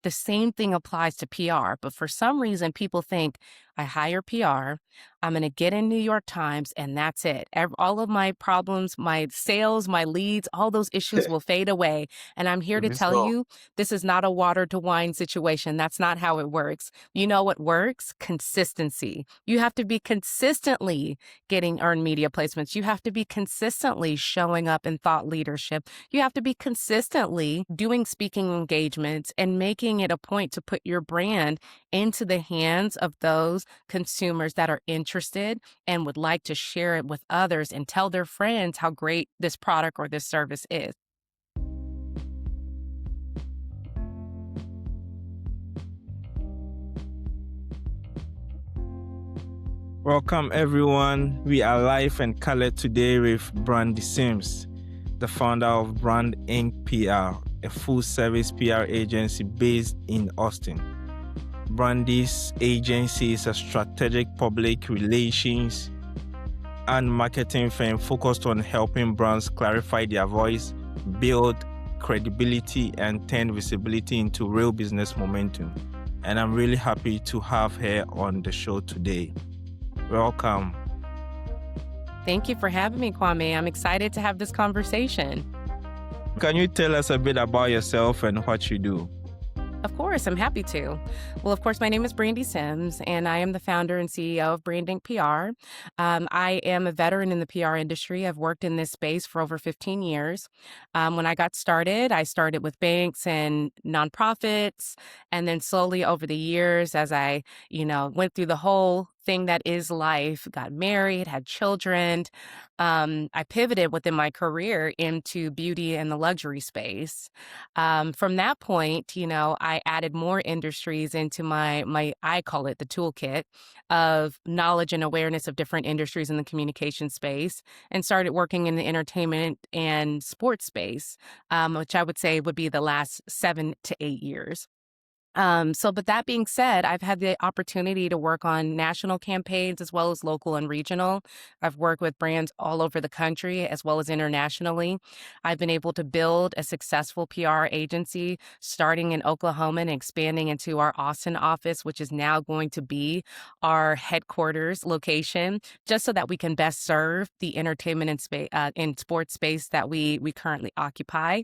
The same thing applies to PR, but for some reason, people think I hire PR, I'm going to get in New York Times, and that's it. All of my problems, my sales, my leads, all those issues will fade away. And I'm here to tell So, you, this is not a water to wine situation. That's not how it works. You know what works? Consistency. You have to be consistently getting earned media placements. You have to be consistently showing up in thought leadership. You have to be consistently doing speaking engagements and making it a point to put your brand into the hands of those consumers that are interested and would like to share it with others and tell their friends how great this product or this service is. welcome everyone. We are live and colored today with Brandi Sims, the founder of Brandinc PR, a full-service PR agency based in Austin. Brandi's agency is a strategic public relations and marketing firm focused on helping brands clarify their voice, build credibility, and turn visibility into real business momentum. And I'm really happy to have her on the show today. Welcome. Thank you for having me, Kwame. I'm excited to have this conversation. Can you tell us a bit about yourself and what you do? Of course, I'm happy to. Well, of course, my name is Brandi Sims, and I am the founder and CEO of Brandinc PR. I am a veteran in the PR industry. I've worked in this space for over 15 years. When I started with banks and nonprofits, and then slowly over the years, as I, went through the whole thing that is life, got married, had children, I pivoted within my career into beauty and the luxury space. From that point, I added more industries into I call it the toolkit of knowledge and awareness of different industries in the communication space, and started working in the entertainment and sports space, which I would say would be the last 7 to 8 years. But that being said, I've had the opportunity to work on national campaigns as well as local and regional. I've worked with brands all over the country as well as internationally. I've been able to build a successful PR agency starting in Oklahoma and expanding into our Austin office, which is now going to be our headquarters location, just so that we can best serve the entertainment and sports space that we currently occupy.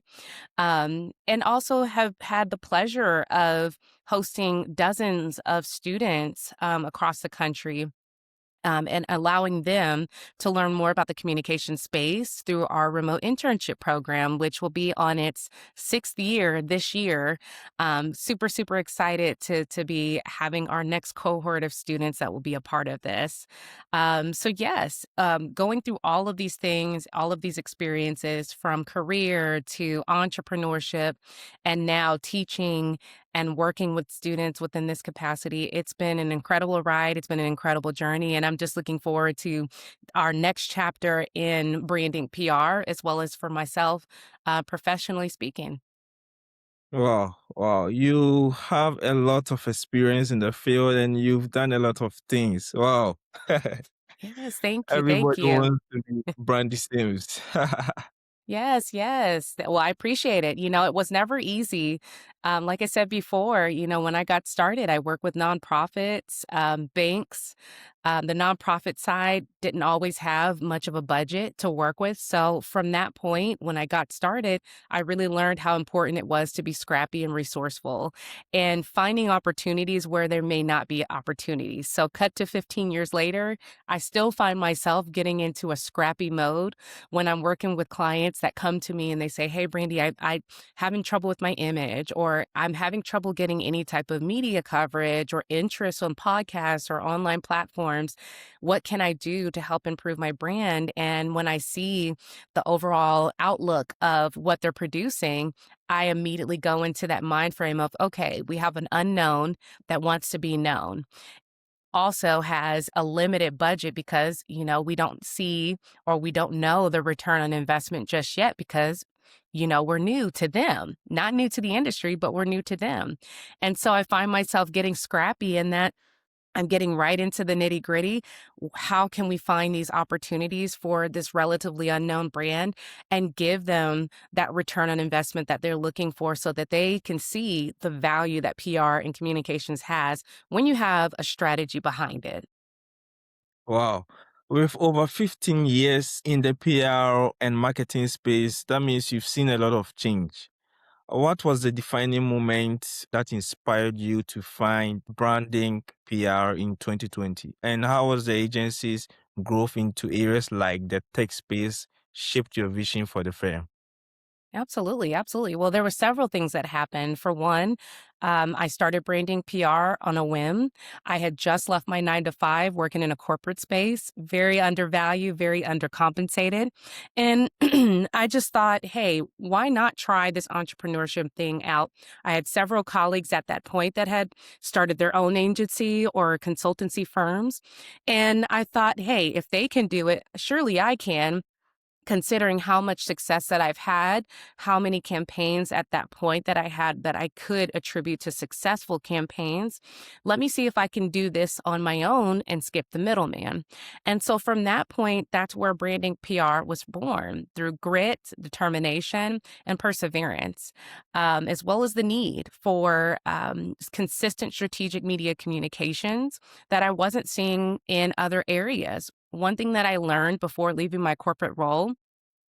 And also have had the pleasure of hosting dozens of students across the country, and allowing them to learn more about the communication space through our remote internship program, which will be on its 6th year this year. Super, super excited to be having our next cohort of students that will be a part of this. Yes, going through all of these things, all of these experiences from career to entrepreneurship and now teaching and working with students within this capacity, it's been an incredible ride. It's been an incredible journey. And I'm just looking forward to our next chapter in Brandinc PR, as well as for myself, professionally speaking. Wow. You have a lot of experience in the field and you've done a lot of things. Wow. Yes, thank you. Thank Everybody you. wants to be Brandi Sims. Yes, yes. Well, I appreciate it. It was never easy. Like I said before, when I got started, I worked with nonprofits, banks. The nonprofit side didn't always have much of a budget to work with. So from that point, when I got started, I really learned how important it was to be scrappy and resourceful and finding opportunities where there may not be opportunities. So cut to 15 years later, I still find myself getting into a scrappy mode when I'm working with clients that come to me and they say, "Hey, Brandi, I having trouble with my image," or "I'm having trouble getting any type of media coverage or interest on podcasts or online platforms. What can I do to help improve my brand?" And when I see the overall outlook of what they're producing, I immediately go into that mind frame of, okay, we have an unknown that wants to be known, also has a limited budget because, we don't see or we don't know the return on investment just yet because, we're new to them, not new to the industry, but we're new to them. And so I find myself getting scrappy in that I'm getting right into the nitty gritty. How can we find these opportunities for this relatively unknown brand and give them that return on investment that they're looking for so that they can see the value that PR and communications has when you have a strategy behind it? Wow. With over 15 years in the PR and marketing space, that means you've seen a lot of change. What was the defining moment that inspired you to find Branding PR in 2020? And how was the agency's growth into areas like the tech space shaped your vision for the firm? Absolutely, absolutely. Well, there were several things that happened. For one, I started branding PR on a whim. I had just left my 9 to 5 working in a corporate space, very undervalued, very undercompensated. And I just thought, hey, why not try this entrepreneurship thing out? I had several colleagues at that point that had started their own agency or consultancy firms. And I thought, hey, if they can do it, surely I can, considering how much success that I've had, how many campaigns at that point that I had that I could attribute to successful campaigns. Let me see if I can do this on my own and skip the middleman. And so from that point, that's where Branding PR was born through grit, determination, and perseverance, as well as the need for consistent strategic media communications that I wasn't seeing in other areas. One thing that I learned before leaving my corporate role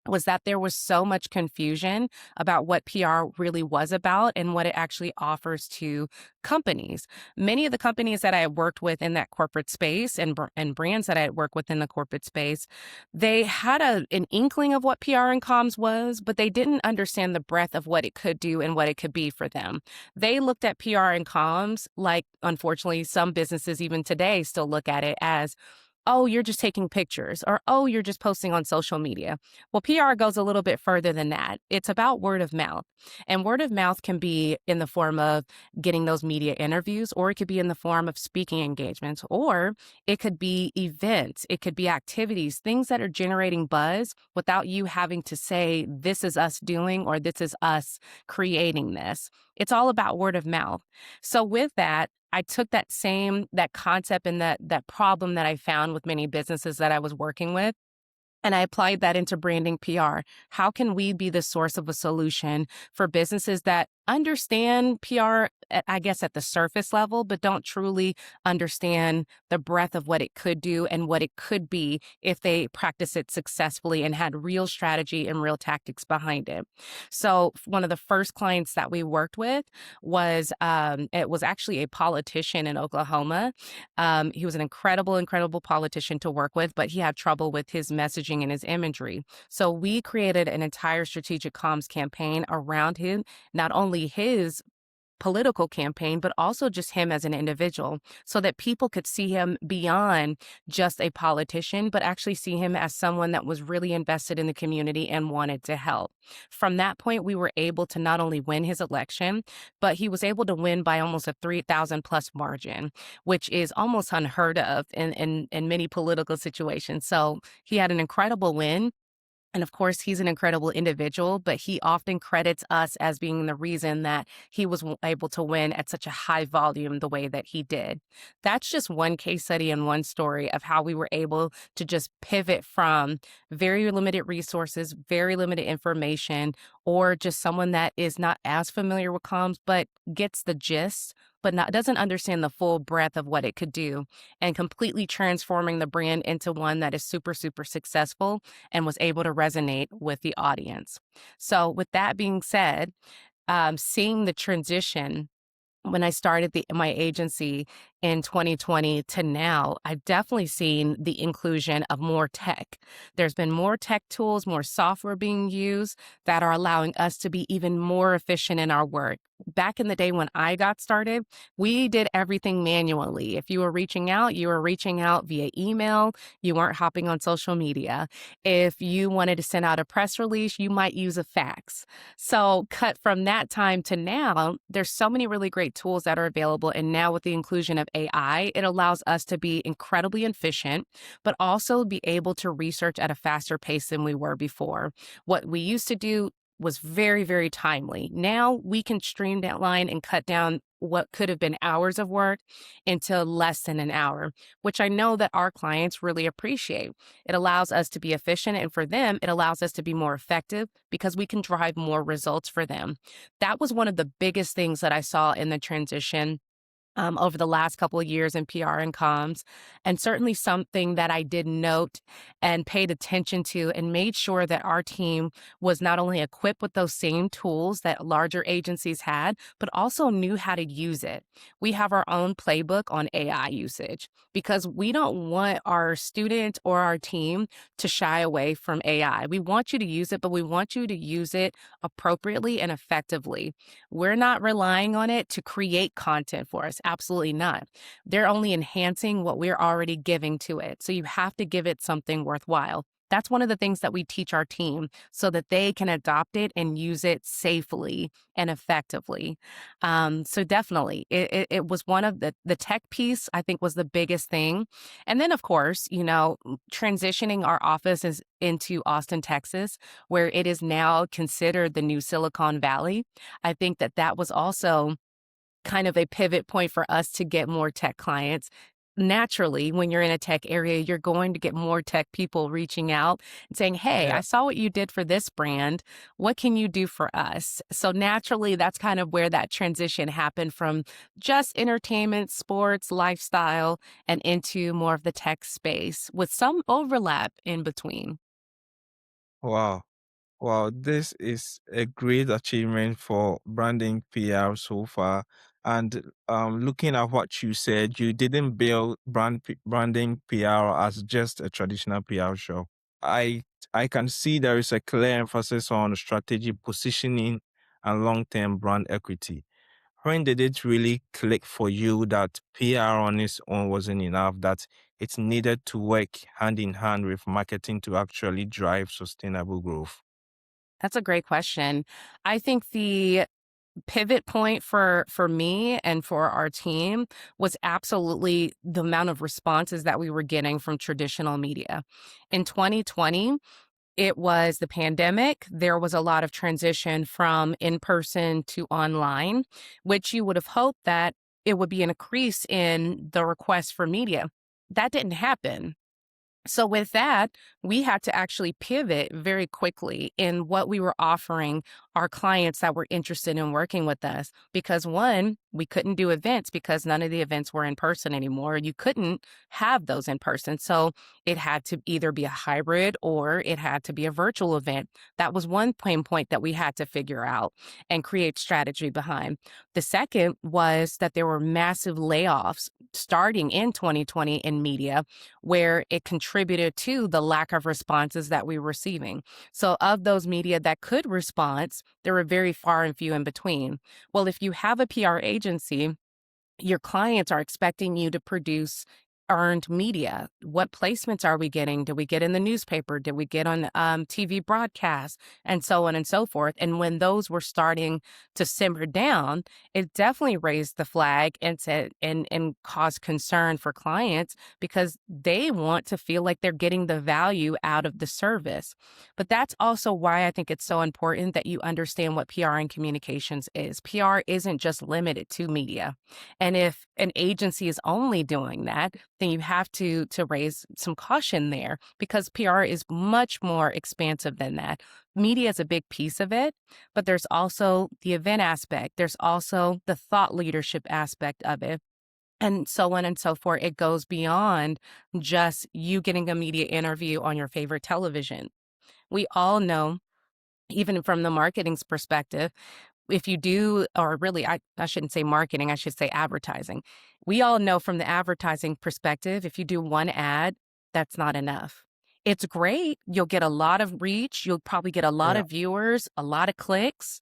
was that there was so much confusion about what PR really was about and what it actually offers to companies. Many of the companies that I had worked with in that corporate space and brands that I had worked with in the corporate space, they had an inkling of what PR and comms was, but they didn't understand the breadth of what it could do and what it could be for them. They looked at PR and comms like, unfortunately, some businesses even today still look at it as, oh, you're just taking pictures, or oh, you're just posting on social media. Well, PR goes a little bit further than that. It's about word of mouth. And word of mouth can be in the form of getting those media interviews, or it could be in the form of speaking engagements, or it could be events, it could be activities, things that are generating buzz without you having to say, this is us doing, or this is us creating this. It's all about word of mouth. So with that, I took that concept and that problem that I found with many businesses that I was working with, and I applied that into branding PR. How can we be the source of a solution for businesses that understand PR, I guess, at the surface level, but don't truly understand the breadth of what it could do and what it could be if they practice it successfully and had real strategy and real tactics behind it? So one of the first clients that we worked with was, it was actually a politician in Oklahoma. He was an incredible, incredible politician to work with, but he had trouble with his messaging and his imagery. So we created an entire strategic comms campaign around him, not only his political campaign, but also just him as an individual, so that people could see him beyond just a politician, but actually see him as someone that was really invested in the community and wanted to help. From that point, we were able to not only win his election, but he was able to win by almost a 3,000 plus margin, which is almost unheard of in many political situations. So he had an incredible win. And of course, he's an incredible individual, but he often credits us as being the reason that he was able to win at such a high volume the way that he did. That's just one case study and one story of how we were able to just pivot from very limited resources, very limited information, or just someone that is not as familiar with comms, but gets the gist, but doesn't understand the full breadth of what it could do, and completely transforming the brand into one that is super, super successful and was able to resonate with the audience. So, with that being said, seeing the transition when I started my agency in 2020 to now, I've definitely seen the inclusion of more tech. There's been more tech tools, more software being used that are allowing us to be even more efficient in our work. Back in the day when I got started, we did everything manually. If you were reaching out, you were reaching out via email. You weren't hopping on social media. If you wanted to send out a press release, you might use a fax. So cut from that time to now, there's so many really great tools that are available. And now with the inclusion of AI, it allows us to be incredibly efficient, but also be able to research at a faster pace than we were before. What we used to do was very, very timely. Now we can streamline and cut down what could have been hours of work into less than an hour, which I know that our clients really appreciate. It allows us to be efficient, and for them, it allows us to be more effective because we can drive more results for them. That was one of the biggest things that I saw in the transition over the last couple of years in PR and comms, and certainly something that I did note and paid attention to and made sure that our team was not only equipped with those same tools that larger agencies had, but also knew how to use it. We have our own playbook on AI usage because we don't want our students or our team to shy away from AI. We want you to use it, but we want you to use it appropriately and effectively. We're not relying on it to create content for us. Absolutely not. They're only enhancing what we're already giving to it. So you have to give it something worthwhile. That's one of the things that we teach our team so that they can adopt it and use it safely and effectively. So definitely, it was one of the tech piece, I think, was the biggest thing. And then, of course, transitioning our offices into Austin, Texas, where it is now considered the new Silicon Valley. I think that that was also kind of a pivot point for us to get more tech clients. Naturally, when you're in a tech area, you're going to get more tech people reaching out and saying, "Hey, Yeah. I saw what you did for this brand. What can you do for us?" So naturally, that's kind of where that transition happened from just entertainment, sports, lifestyle, and into more of the tech space with some overlap in between. Wow. Wow, this is a great achievement for branding PR so far. And looking at what you said, you didn't build branding PR as just a traditional PR show. I I can see there is a clear emphasis on strategy positioning and long-term brand equity. When did it really click for you that PR on its own wasn't enough, that it needed to work hand in hand with marketing to actually drive sustainable growth? That's a great question. I think the pivot point for me and for our team was absolutely the amount of responses that we were getting from traditional media. In 2020, it was the pandemic. There was a lot of transition from in person to online, which you would have hoped that it would be an increase in the request for media. That didn't happen. So with that, we had to actually pivot very quickly in what we were offering our clients that were interested in working with us. Because one, we couldn't do events because none of the events were in person anymore. You couldn't have those in person. So it had to either be a hybrid or it had to be a virtual event. That was one pain point that we had to figure out and create strategy behind. The second was that there were massive layoffs starting in 2020 in media where it contributed to the lack of responses that we were receiving. So, of those media that could respond, there were very far and few in between. Well, if you have a PR agency, your clients are expecting you to produce earned media. What placements are we getting? Did we get in the newspaper? Did we get on TV broadcasts? And so on and so forth. And when those were starting to simmer down, it definitely raised the flag and said and caused concern for clients because they want to feel like they're getting the value out of the service. But that's also why I think it's so important that you understand what PR and communications is. PR isn't just limited to media. And if an agency is only doing that, then you have to raise some caution there because PR is much more expansive than that. Media is a big piece of it, but there's also the event aspect. There's also the thought leadership aspect of it. And so on and so forth. It goes beyond just you getting a media interview on your favorite television. We all know, even from the marketing's perspective, if you do, or really, I shouldn't say marketing, I should say advertising. We all know from the advertising perspective, if you do one ad, that's not enough. It's great. You'll get a lot of reach. You'll probably get a lot Yeah. of viewers, a lot of clicks,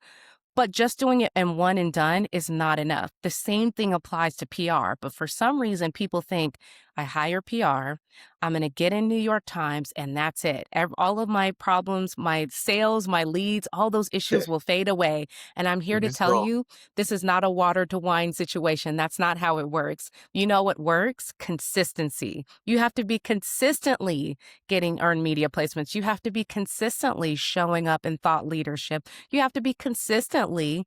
but just doing it in one and done is not enough. The same thing applies to PR, but for some reason, people think I hire PR. I'm going to get in New York Times, and that's it. All of my problems, my sales, my leads, all those issues will fade away. And I'm here to This tell go. you this is not a water to wine situation. That's not how it works. You know what works? Consistency. You have to be consistently getting earned media placements. You have to be consistently showing up in thought leadership. You have to be consistently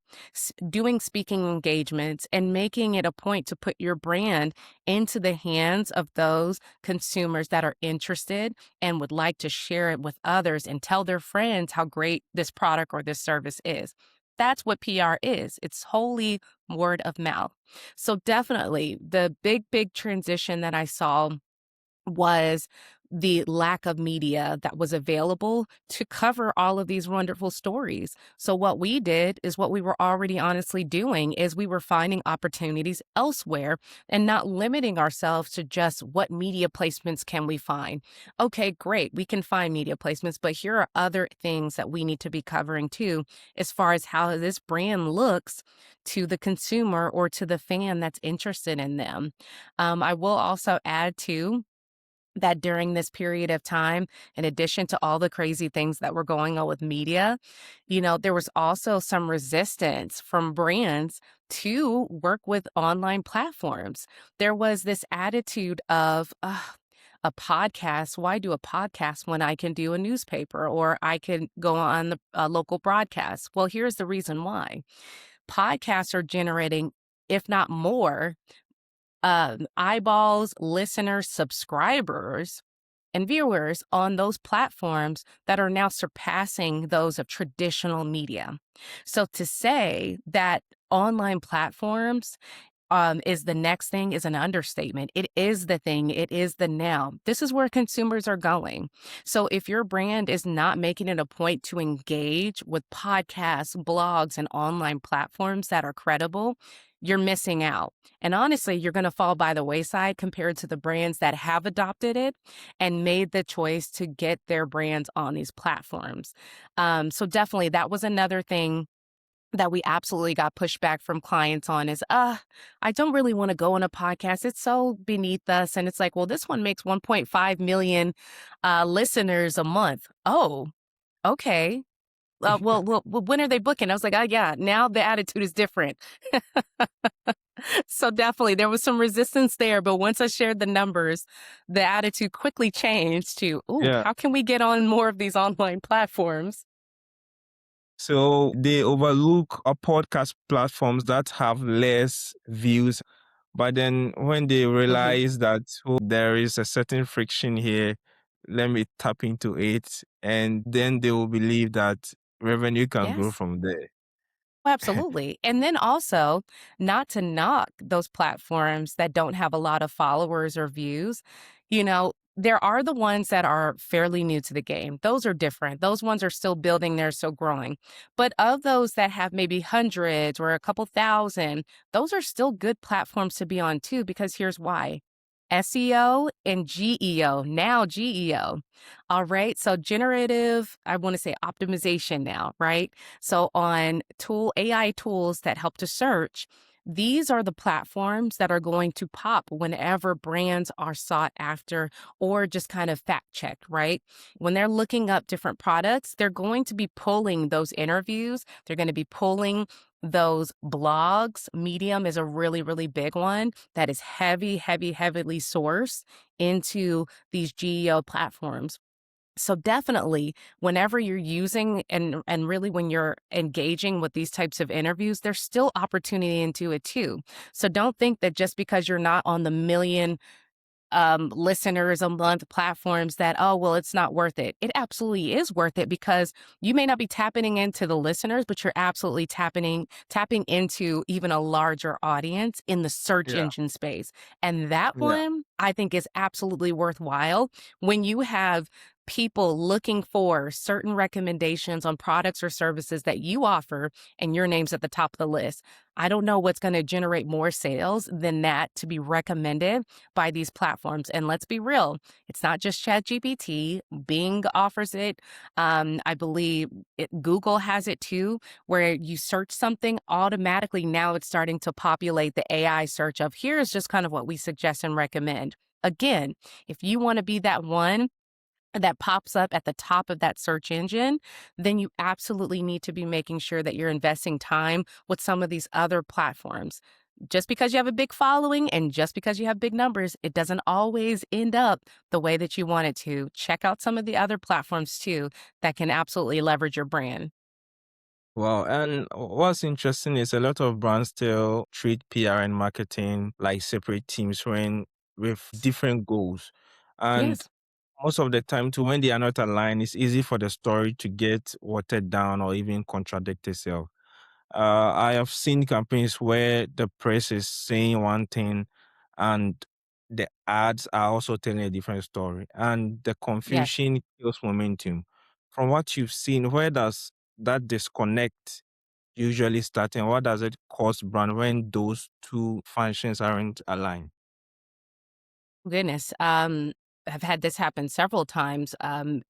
doing speaking engagements and making it a point to put your brand into the hands of those consumers that are interested and would like to share it with others and tell their friends how great this product or this service is. That's what PR is. It's wholly word of mouth. So definitely the big transition that I saw was the lack of media that was available to cover all of these wonderful stories. So what we did is what we were already honestly doing is we were finding opportunities elsewhere and not limiting ourselves to just what media placements can we find. Okay, great. We can find media placements, but here are other things that we need to be covering too, as far as how this brand looks to the consumer or to the fan that's interested in them. I will also add too, that during this period of time, in addition to all the crazy things that were going on with media, there was also some resistance from brands to work with online platforms. There was this attitude of, a podcast. Why do a podcast when I can do a newspaper or I can go on the local broadcast? Well, here's the reason why. Podcasts are generating, if not more, eyeballs, listeners, subscribers, and viewers on those platforms that are now surpassing those of traditional media. So to say that online platforms is the next thing is an understatement. It is the thing. It is the now. This is where consumers are going. So if your brand is not making it a point to engage with podcasts, blogs, and online platforms that are credible, you're missing out. And honestly, you're going to fall by the wayside compared to the brands that have adopted it and made the choice to get their brands on these platforms. So definitely that was another thing that we absolutely got pushback from clients on is, I don't really want to go on a podcast. It's so beneath us. And it's like, well, this one makes 1.5 million listeners a month. Oh, okay. Well, when are they booking? I was like, oh, yeah, now the attitude is different. So definitely there was some resistance there. But once I shared the numbers, the attitude quickly changed to, ooh, Yeah. how can we get on more of these online platforms? So they overlook podcast platforms that have less views. But then when they Hmm. realize that, oh, there is a certain friction here, let me tap into it. And then they will believe that revenue can grow Yes. from there. Oh, absolutely. And then also, not to knock those platforms that don't have a lot of followers or views, there are the ones that are fairly new to the game. Those are different. Those ones are still building, they're still growing. But of those that have maybe hundreds or a couple thousand, those are still good platforms to be on too, because here's why. SEO and GEO, now GEO. All right. So generative, I want to say optimization now, right? So on AI tools that help to search, these are the platforms that are going to pop whenever brands are sought after or just kind of fact checked, right? When they're looking up different products, they're going to be pulling those interviews. They're going to be pulling those blogs. Medium is a really big one that is heavily sourced into these GEO platforms. So definitely, whenever you're using and really when you're engaging with these types of interviews, there's still opportunity into it too. So don't think that just because you're not on the million listeners a month platforms that, oh, well, it's not worth it. It absolutely is worth it because you may not be tapping into the listeners, but you're absolutely tapping into even a larger audience in the search Yeah. engine space. And that Yeah. one I think is absolutely worthwhile when you have people looking for certain recommendations on products or services that you offer and your name's at the top of the list. I don't know what's going to generate more sales than that to be recommended by these platforms. And let's be real, it's not just ChatGPT. Bing offers it. I believe Google has it too, where you search something automatically. Now it's starting to populate the AI search of here's just kind of what we suggest and recommend. again, if you want to be that one that pops up at the top of that search engine, then you absolutely need to be making sure that you're investing time with some of these other platforms. Just because you have a big following and just because you have big numbers, it doesn't always end up the way that you want it to. Check out some of the other platforms too that can absolutely leverage your brand. Wow. And what's interesting is a lot of brands still treat PR and marketing like separate teams when with different goals. And Yes. most of the time, too, when they are not aligned, it's easy for the story to get watered down or even contradict itself. I have seen campaigns where the press is saying one thing and the ads are also telling a different story, and the Yes. confusion kills momentum. From what you've seen, where does that disconnect usually start, and what does it cost brand when those two functions aren't aligned? Goodness. I've had this happen several times.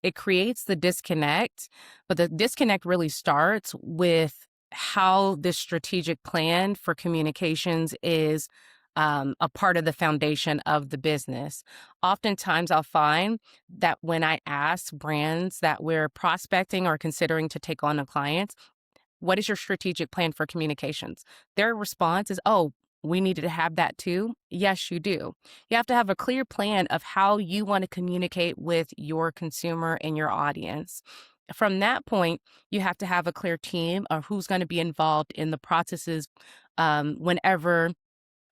It creates the disconnect, but the disconnect really starts with how this strategic plan for communications is a part of the foundation of the business. Oftentimes, I'll find that when I ask brands that we're prospecting or considering to take on a client, what is your strategic plan for communications? Their response is, oh, we needed to have that too. Yes, you do. You have to have a clear plan of how you want to communicate with your consumer and your audience. From that point, you have to have a clear team of who's going to be involved in the processes whenever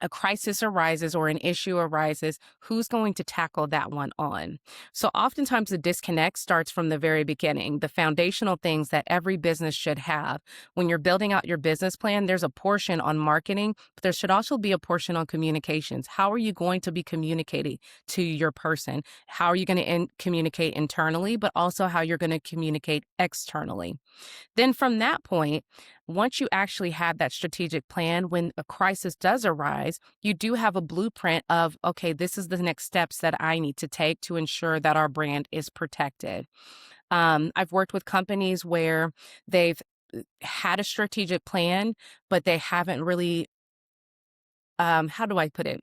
a crisis arises or an issue arises, who's going to tackle that one on? So oftentimes the disconnect starts from the very beginning, the foundational things that every business should have. When you're building out your business plan, there's a portion on marketing, but there should also be a portion on communications. How are you going to be communicating to your person? How are you going to communicate internally, but also how you're going to communicate externally? Then from that point, once you actually have that strategic plan, when a crisis does arise, you do have a blueprint of, okay, this is the next steps that I need to take to ensure that our brand is protected. I've worked with companies where they've had a strategic plan, but they haven't really, how do I put it?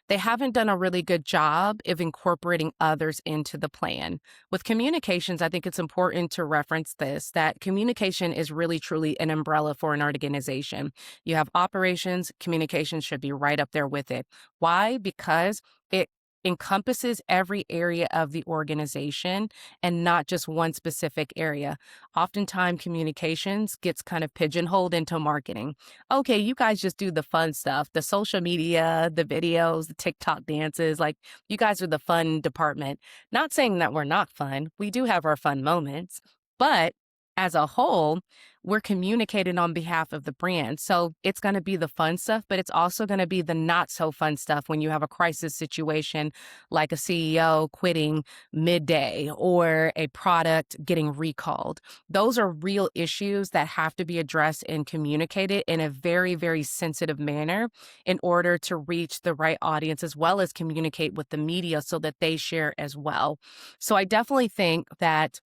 They haven't done a really good job of incorporating others into the plan. With communications, I think it's important to reference this that communication is really truly an umbrella for an organization. You have operations, communications should be right up there with it. Why? Because it encompasses every area of the organization and not just one specific area. Oftentimes, communications gets kind of pigeonholed into marketing. Okay, you guys just do the fun stuff, the social media, the videos, the TikTok dances. Like, you guys are the fun department. Not saying that we're not fun. We do have our fun moments, but as a whole, we're communicating on behalf of the brand. So it's going to be the fun stuff, but it's also going to be the not so fun stuff when you have a crisis situation like a CEO quitting midday or a product getting recalled. Those are real issues that have to be addressed and communicated in a very, very sensitive manner in order to reach the right audience as well as communicate with the media so that they share as well. So I definitely think that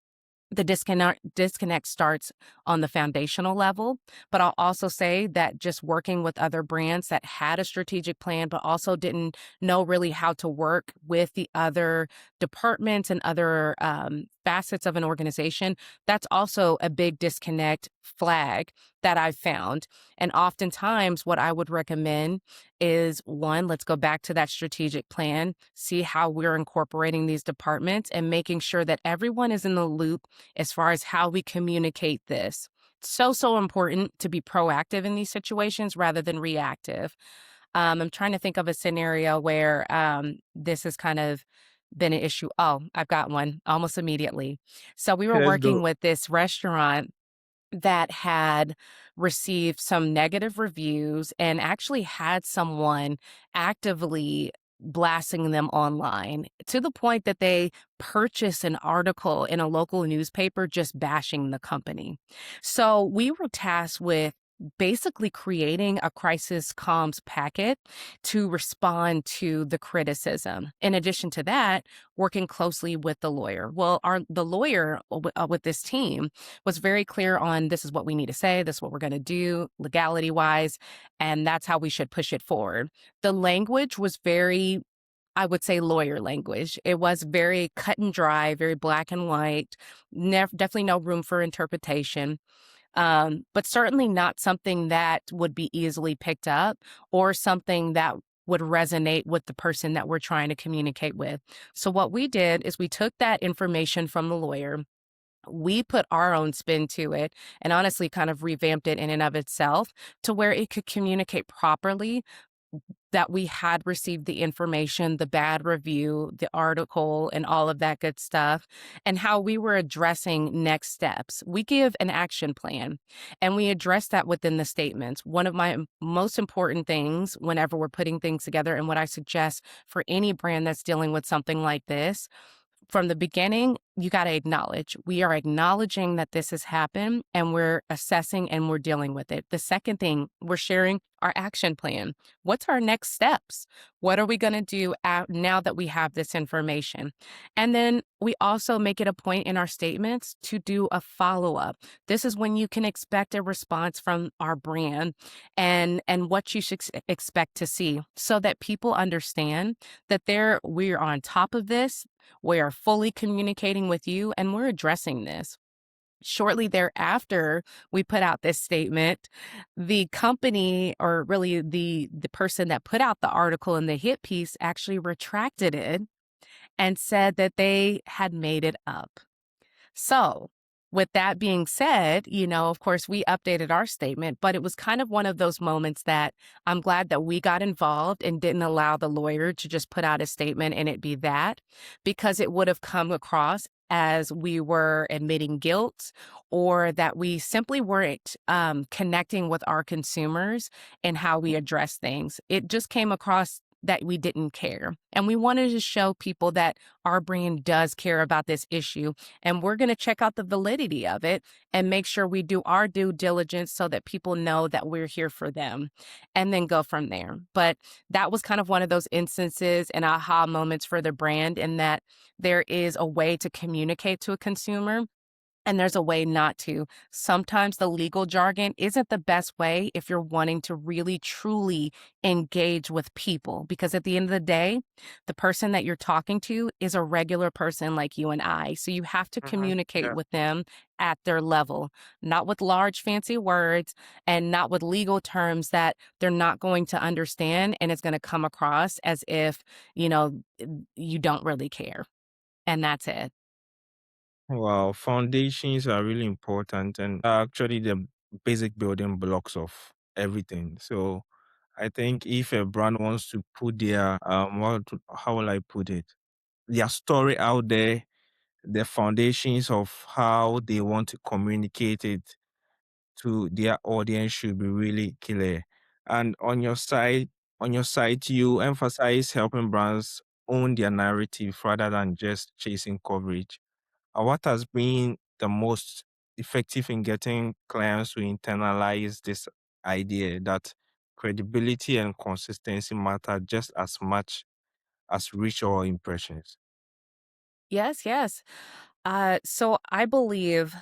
the disconnect starts on the foundational level, but I'll also say that just working with other brands that had a strategic plan, but also didn't know really how to work with the other departments and other facets of an organization, that's also a big disconnect flag that I've found. And oftentimes, what I would recommend is one, let's go back to that strategic plan, see how we're incorporating these departments and making sure that everyone is in the loop as far as how we communicate this. So, so important to be proactive in these situations rather than reactive. I'm trying to think of a scenario where this has kind of been an issue. Oh, I've got one almost immediately. So, we were Let's working go. with this restaurant that had received some negative reviews and actually had someone actively blasting them online to the point that they purchased an article in a local newspaper just bashing the company. So we were tasked with basically creating a crisis comms packet to respond to the criticism. In addition to that, working closely with the lawyer. Well, the lawyer with this team was very clear on this is what we need to say, this is what we're going to do legality wise, and that's how we should push it forward. The language was very I would say lawyer language. It was very cut and dry, very black and white, definitely no room for interpretation. But certainly not something that would be easily picked up or something that would resonate with the person that we're trying to communicate with. So, what we did is we took that information from the lawyer. We put our own spin to it and honestly kind of revamped it in and of itself to where it could communicate properly that we had received the information, the bad review, the article, and all of that good stuff, and how we were addressing next steps. We give an action plan and we address that within the statements. One of my most important things whenever we're putting things together, and what I suggest for any brand that's dealing with something like this, from the beginning, you got to acknowledge. We are acknowledging that this has happened and we're assessing and we're dealing with it. The second thing, we're sharing our action plan. What's our next steps? What are we going to do now that we have this information? And then we also make it a point in our statements to do a follow up. This is when you can expect a response from our brand and what you should expect to see so that people understand that we're on top of this. We are fully communicating with you and we're addressing this. Shortly thereafter, we put out this statement. The company, or really the person that put out the article and the hit piece, actually retracted it and said that they had made it up. So, with that being said, of course, we updated our statement, but it was kind of one of those moments that I'm glad that we got involved and didn't allow the lawyer to just put out a statement and it be that, because it would have come across as we were admitting guilt or that we simply weren't connecting with our consumers and how we address things. It just came across that we didn't care. And we wanted to show people that our brand does care about this issue. And we're going to check out the validity of it and make sure we do our due diligence so that people know that we're here for them and then go from there. But that was kind of one of those instances and aha moments for the brand, in that there is a way to communicate to a consumer and there's a way not to. Sometimes the legal jargon isn't the best way if you're wanting to really, truly engage with people, because at the end of the day, the person that you're talking to is a regular person like you and I. So you have to communicate Yeah. with them at their level, not with large, fancy words and not with legal terms that they're not going to understand. And it's going to come across as if, you don't really care. And that's it. Well, foundations are really important and are actually the basic building blocks of everything. So I think if a brand wants to put their how will I put it? Their story out there, the foundations of how they want to communicate it to their audience should be really clear. And on your side, you emphasize helping brands own their narrative rather than just chasing coverage. What has been the most effective in getting clients to internalize this idea that credibility and consistency matter just as much as reach or impressions? Yes, yes. So I believe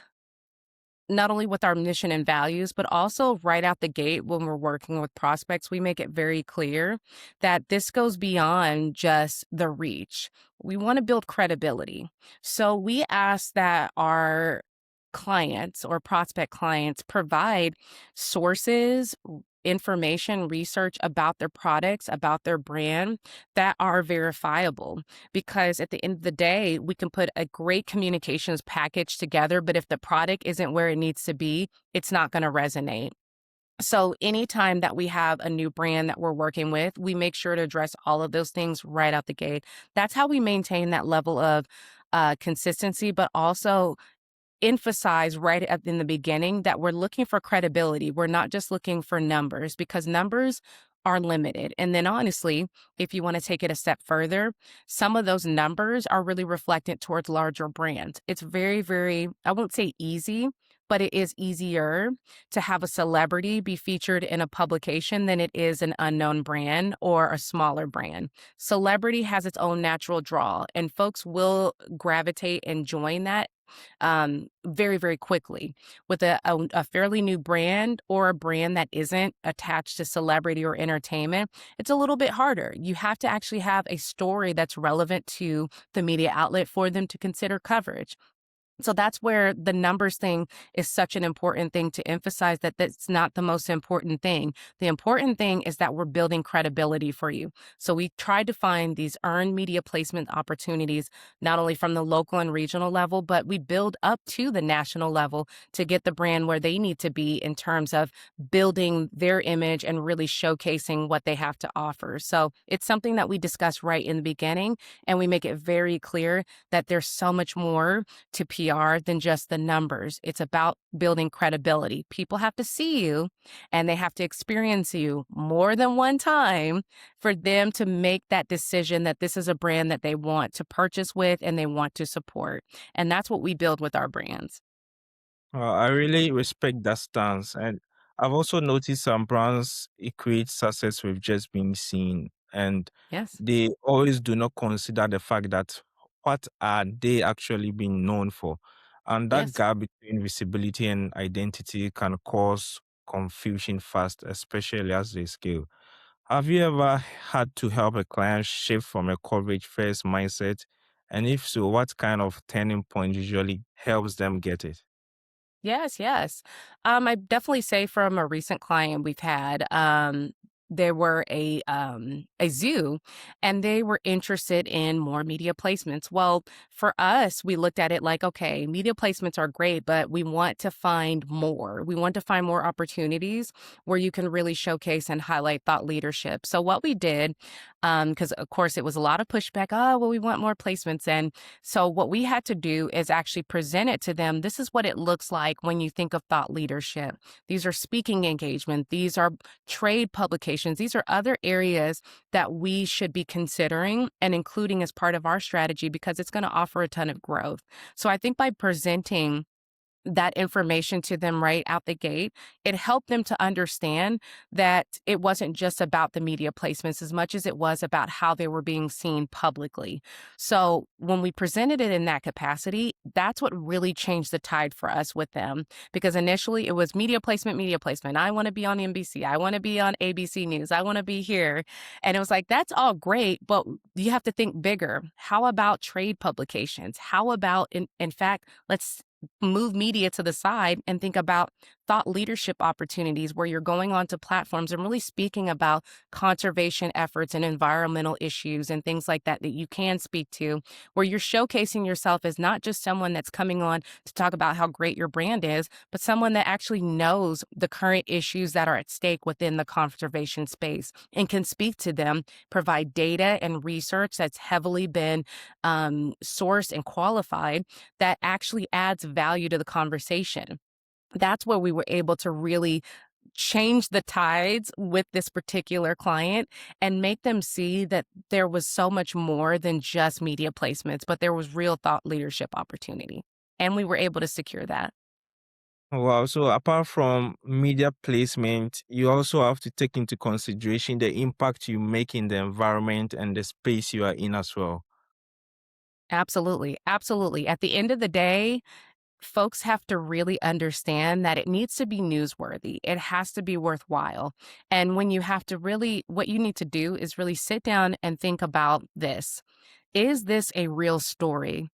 not only with our mission and values, but also right out the gate when we're working with prospects, we make it very clear that this goes beyond just the reach. We want to build credibility. So we ask that our clients or prospect clients provide sources, information, research about their products, about their brand that are verifiable. Because at the end of the day, we can put a great communications package together, but if the product isn't where it needs to be, it's not going to resonate. So anytime that we have a new brand that we're working with, we make sure to address all of those things right out the gate. That's how we maintain that level of consistency, but also emphasize in the beginning that we're looking for credibility. We're not just looking for numbers, because numbers are limited. And then honestly, if you want to take it a step further, some of those numbers are really reflected towards larger brands. It's very, very, I won't say easy, but it is easier to have a celebrity be featured in a publication than it is an unknown brand or a smaller brand. Celebrity has its own natural draw, and folks will gravitate and join that very, very quickly. With a fairly new brand or a brand that isn't attached to celebrity or entertainment, it's a little bit harder. You have to actually have a story that's relevant to the media outlet for them to consider coverage. So that's where the numbers thing is such an important thing to emphasize, that that's not the most important thing. The important thing is that we're building credibility for you. So we tried to find these earned media placement opportunities, not only from the local and regional level, but we build up to the national level to get the brand where they need to be in terms of building their image and really showcasing what they have to offer. So it's something that we discuss right in the beginning, and we make it very clear that there's so much more to PR than just the numbers. It's about building credibility. People have to see you and they have to experience you more than one time for them to make that decision that this is a brand that they want to purchase with and they want to support. And that's what we build with our brands. I really respect that stance. And I've also noticed some brands equate success with just being seen. And Yes. they always do not consider the fact that what are they actually being known for? And that Yes. gap between visibility and identity can cause confusion fast, especially as they scale. Have you ever had to help a client shift from a coverage first mindset? And if so, what kind of turning point usually helps them get it? Yes, yes. I definitely say from a recent client we've had, there were a zoo and they were interested in more media placements. Well, for us, we looked at it like, okay, media placements are great, but we want to find more. We want to find more opportunities where you can really showcase and highlight thought leadership. So what we did, because of course it was a lot of pushback, oh, well, we want more placements. And so what we had to do is actually present it to them. This is what it looks like when you think of thought leadership. These are speaking engagement. These are trade publications. These are other areas that we should be considering and including as part of our strategy because it's going to offer a ton of growth. So I think by presenting that information to them right out the gate, it helped them to understand that it wasn't just about the media placements as much as it was about how they were being seen publicly. So when we presented it in that capacity, that's what really changed the tide for us with them. Because initially it was media placement, media placement. I want to be on NBC. I want to be on ABC News. I want to be here. And it was like, that's all great, but you have to think bigger. How about trade publications? How about, in fact, let's move media to the side and think about thought leadership opportunities where you're going onto platforms and really speaking about conservation efforts and environmental issues and things like that that you can speak to, where you're showcasing yourself as not just someone that's coming on to talk about how great your brand is, but someone that actually knows the current issues that are at stake within the conservation space and can speak to them, provide data and research that's heavily been sourced and qualified that actually adds value to the conversation. That's where we were able to really change the tides with this particular client and make them see that there was so much more than just media placements, but there was real thought leadership opportunity. And we were able to secure that. Wow. So apart from media placement, you also have to take into consideration the impact you make in the environment and the space you are in as well. Absolutely. Absolutely. At the end of the day, folks have to really understand that it needs to be newsworthy. It has to be worthwhile. And when you have to really, what you need to do is really sit down and think about this. Is this a real story?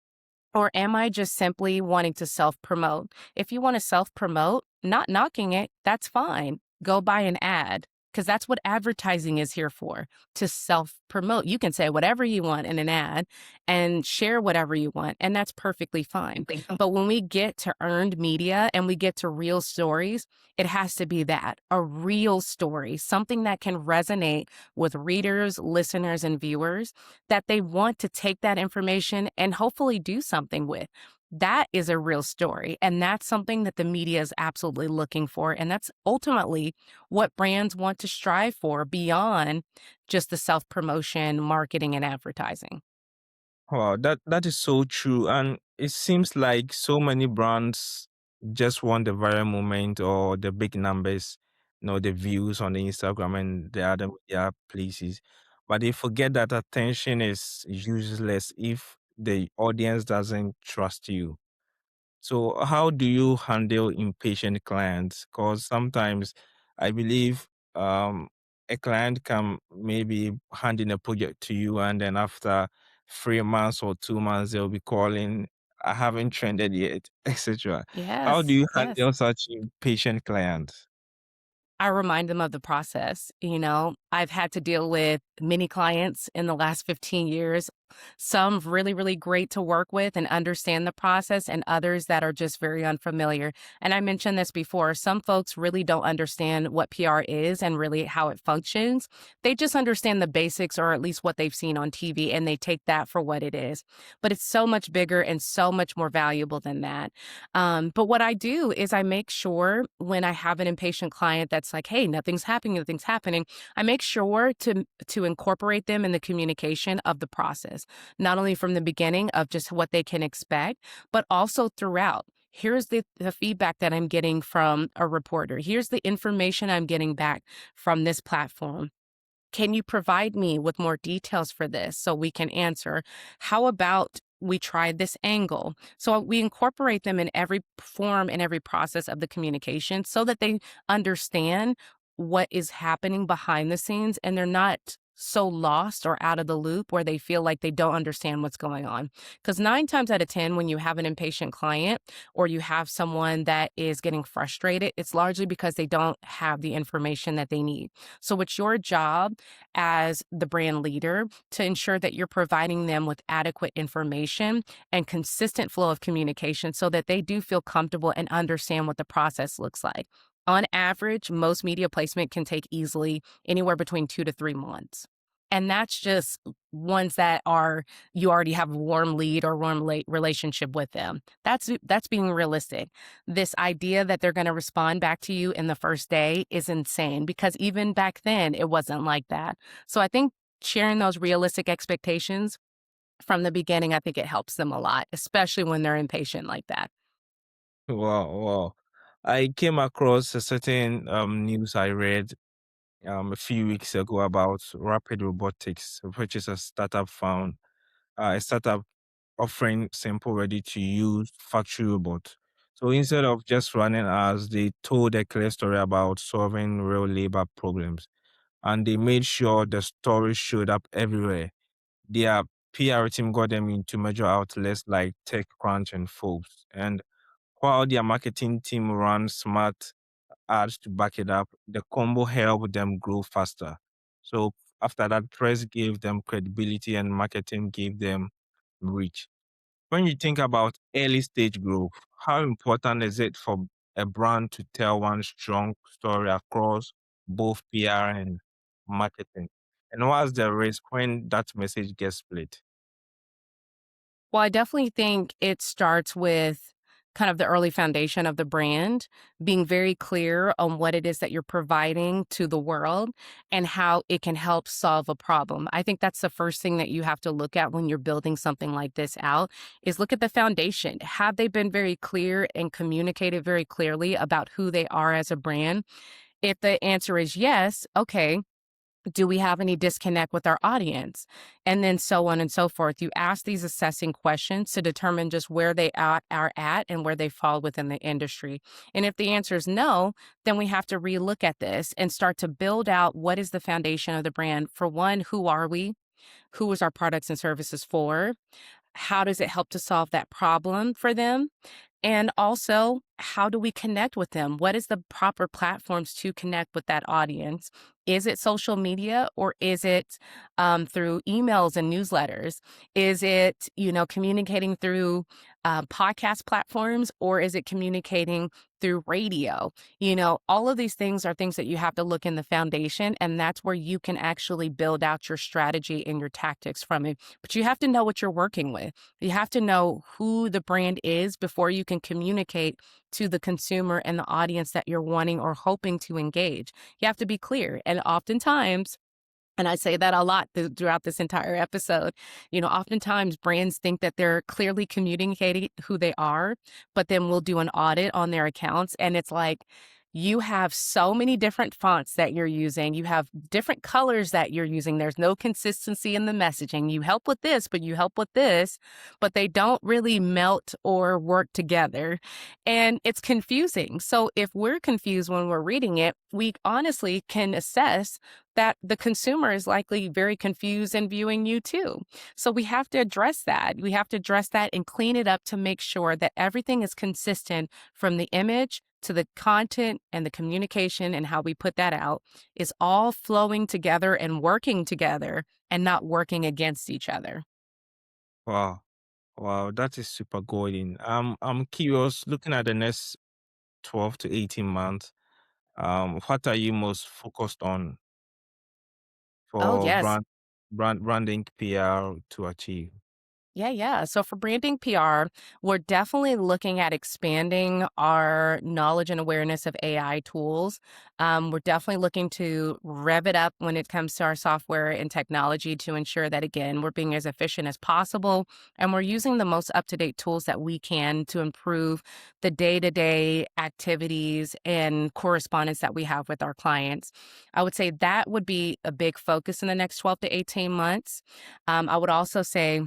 Or am I just simply wanting to self promote? If you want to self promote, not knocking it, that's fine. Go buy an ad because that's what advertising is here for, to self promote. You can say whatever you want in an ad and share whatever you want, and that's perfectly fine. But when we get to earned media and we get to real stories, it has to be that, a real story, something that can resonate with readers, listeners, and viewers, that they want to take that information and hopefully do something with. That is a real story. And that's something that the media is absolutely looking for. And that's ultimately what brands want to strive for beyond just the self promotion, marketing, and advertising. Wow, that is so true. And it seems like so many brands just want the viral moment or the big numbers, the views on the Instagram and the other media places. But they forget that attention is useless if the audience doesn't trust you. So, how do you handle impatient clients? Because sometimes I believe um, a client can maybe hand in a project to you, and then after 3 months or 2 months, they'll be calling, I haven't trended yet, etc. How do Yes, you yes. handle such impatient clients? I remind them of the process. I've had to deal with many clients in the last 15 years, some really, really great to work with and understand the process, and others that are just very unfamiliar. And I mentioned this before, some folks really don't understand what PR is and really how it functions. They just understand the basics or at least what they've seen on TV and they take that for what it is. But it's so much bigger and so much more valuable than that. But what I do is I make sure when I have an impatient client that's like, "Hey, nothing's happening," I make sure to incorporate them in the communication of the process, not only from the beginning of just what they can expect, but also throughout. Here's the feedback that I'm getting from a reporter. Here's the information I'm getting back from this platform. Can you provide me with more details for this so we can answer? How about we try this angle? So we incorporate them in every form and every process of the communication so that they understand what is happening behind the scenes and they're not so lost or out of the loop where they feel like they don't understand what's going on. Because 9 times out of 10, when you have an impatient client or you have someone that is getting frustrated, it's largely because they don't have the information that they need. So it's your job as the brand leader to ensure that you're providing them with adequate information and consistent flow of communication so that they do feel comfortable and understand what the process looks like. On average, most media placement can take easily anywhere between 2 to 3 months. And that's just ones that are you already have a warm lead or warm relationship with them. That's being realistic. This idea that they're going to respond back to you in the first day is insane because even back then it wasn't like that. So I think sharing those realistic expectations from the beginning, I think it helps them a lot, especially when they're impatient like that. Wow, wow. I came across a certain news I read a few weeks ago about Rapid Robotics, which is a startup offering simple, ready to use factory robots. So instead of just running ads, they told a clear story about solving real labor problems. And they made sure the story showed up everywhere. Their PR team got them into major outlets like TechCrunch and Forbes. And while their marketing team ran smart ads to back it up, the combo helped them grow faster. So after that, press gave them credibility and marketing gave them reach. When you think about early stage growth, how important is it for a brand to tell one strong story across both PR and marketing? And what's the risk when that message gets split? Well, I definitely think it starts with kind of the early foundation of the brand, being very clear on what it is that you're providing to the world and how it can help solve a problem. I think that's the first thing that you have to look at when you're building something like this out is look at the foundation. Have they been very clear and communicated very clearly about who they are as a brand? If the answer is yes, okay, do we have any disconnect with our audience? And then so on and so forth. You ask these assessing questions to determine just where they are at and where they fall within the industry. And if the answer is no, then we have to relook at this and start to build out what is the foundation of the brand. For one, who are we? Who is our products and services for? How does it help to solve that problem for them? And also, how do we connect with them? What is the proper platforms to connect with that audience? Is it social media or is it through emails and newsletters? Is it, communicating through podcast platforms or is it communicating through radio? All of these things are things that you have to look in the foundation, and that's where you can actually build out your strategy and your tactics from it. But you have to know what you're working with. You have to know who the brand is before you can communicate to the consumer and the audience that you're wanting or hoping to engage. You have to be clear. And oftentimes, And I say that a lot throughout this entire episode. Oftentimes brands think that they're clearly communicating who they are, but then we'll do an audit on their accounts. And it's like, you have so many different fonts that you're using. You have different colors that you're using. There's no consistency in the messaging. You help with this, but you help with this, but they don't really melt or work together. And it's confusing. So if we're confused when we're reading it, we honestly can assess that the consumer is likely very confused and viewing you too. So we have to address that. We have to address that and clean it up to make sure that everything is consistent from the image to the content and the communication and how we put that out is all flowing together and working together and not working against each other. Wow. Wow, that is super golden. I'm curious, looking at the next 12 to 18 months, what are you most focused on Oh, for yes. branding PR to achieve? Yeah. So for branding PR, we're definitely looking at expanding our knowledge and awareness of AI tools. We're definitely looking to rev it up when it comes to our software and technology to ensure that, again, we're being as efficient as possible and we're using the most up to date tools that we can to improve the day to day activities and correspondence that we have with our clients. I would say that would be a big focus in the next 12 to 18 months. I would also say,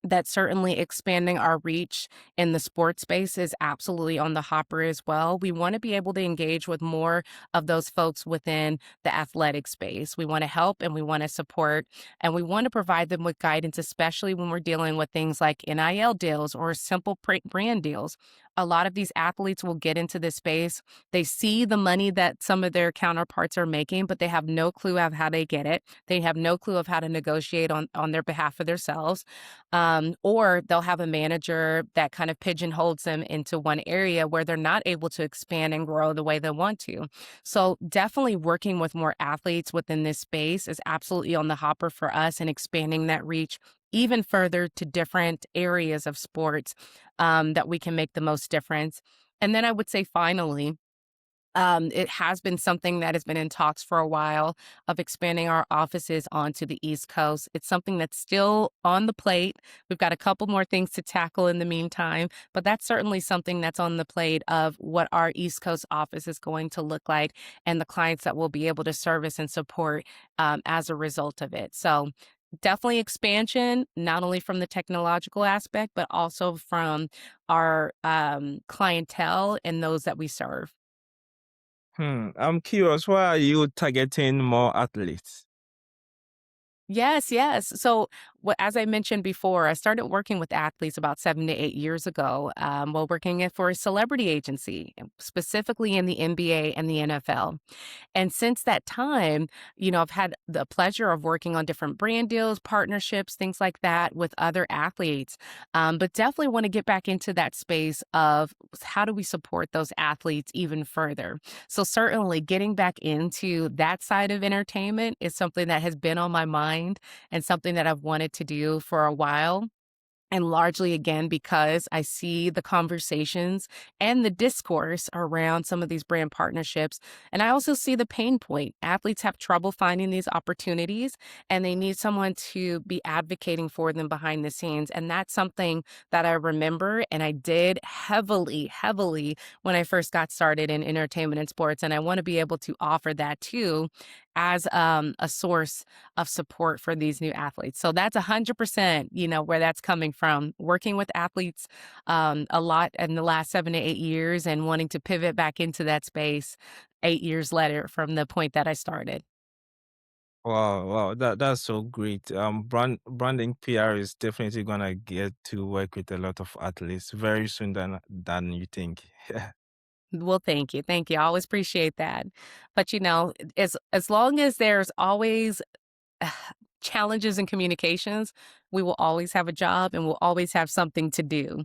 that certainly expanding our reach in the sports space is absolutely on the hopper as well. We want to be able to engage with more of those folks within the athletic space. We want to help and we want to support and we want to provide them with guidance, especially when we're dealing with things like NIL deals or simple brand deals. A lot of these athletes will get into this space. They see the money that some of their counterparts are making, but they have no clue of how they get it. They have no clue of how to negotiate on their behalf of themselves, or they'll have a manager that kind of pigeonholes them into one area where they're not able to expand and grow the way they want to. So, definitely working with more athletes within this space is absolutely on the hopper for us and expanding that reach even further to different areas of sports that we can make the most difference. And then I would say, finally, it has been something that has been in talks for a while of expanding our offices onto the East Coast. It's something that's still on the plate. We've got a couple more things to tackle in the meantime, but that's certainly something that's on the plate of what our East Coast office is going to look like and the clients that we'll be able to service and support as a result of it. So, definitely expansion, not only from the technological aspect, but also from our clientele and those that we serve. I'm curious, why are you targeting more athletes? Yes. So, as I mentioned before, I started working with athletes about 7 to 8 years ago while working for a celebrity agency, specifically in the NBA and the NFL. And since that time, I've had the pleasure of working on different brand deals, partnerships, things like that with other athletes. But definitely want to get back into that space of how do we support those athletes even further. So, certainly getting back into that side of entertainment is something that has been on my mind and something that I've wanted to do for a while. And largely, again, because I see the conversations and the discourse around some of these brand partnerships. And I also see the pain point. Athletes have trouble finding these opportunities and they need someone to be advocating for them behind the scenes. And that's something that I remember and I did heavily when I first got started in entertainment and sports. And I want to be able to offer that too as a source of support for these new athletes. So that's 100%, where that's coming from. Working with athletes a lot in the last 7 to 8 years and wanting to pivot back into that space 8 years later from the point that I started. Wow, that's so great. Branding PR is definitely gonna get to work with a lot of athletes very soon than you think. Well, thank you. Thank you. I always appreciate that. But as long as there's always challenges in communications, we will always have a job and we'll always have something to do.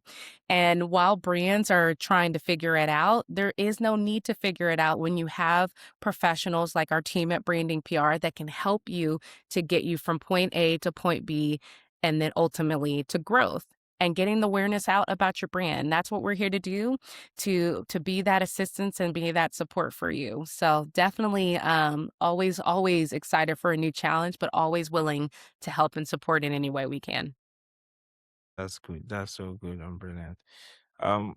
And while brands are trying to figure it out, there is no need to figure it out when you have professionals like our team at Branding PR that can help you to get you from point A to point B and then ultimately to growth. and getting the awareness out about your brand. That's what we're here to do, to be that assistance and be that support for you. So definitely always excited for a new challenge, but always willing to help and support in any way we can. That's good. That's so good and brilliant. Um,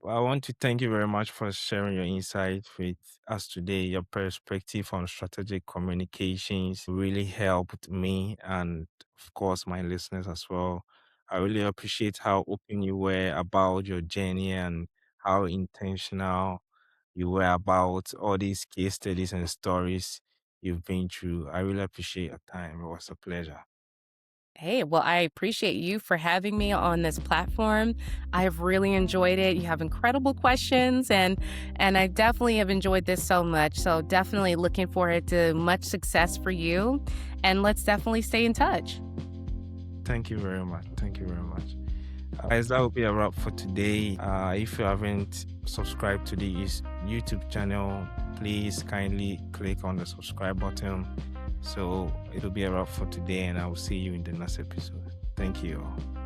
I want to thank you very much for sharing your insight with us today. Your perspective on strategic communications really helped me and, of course, my listeners as well. I really appreciate how open you were about your journey and how intentional you were about all these case studies and stories you've been through. I really appreciate your time. It was a pleasure. Hey, well, I appreciate you for having me on this platform. I've really enjoyed it. You have incredible questions and I definitely have enjoyed this so much. So definitely looking forward to much success for you and let's definitely stay in touch. Thank you very much. Thank you very much. Guys, that will be a wrap for today. If you haven't subscribed to this YouTube channel, please kindly click on the subscribe button. So it'll be a wrap for today, and I will see you in the next episode. Thank you all.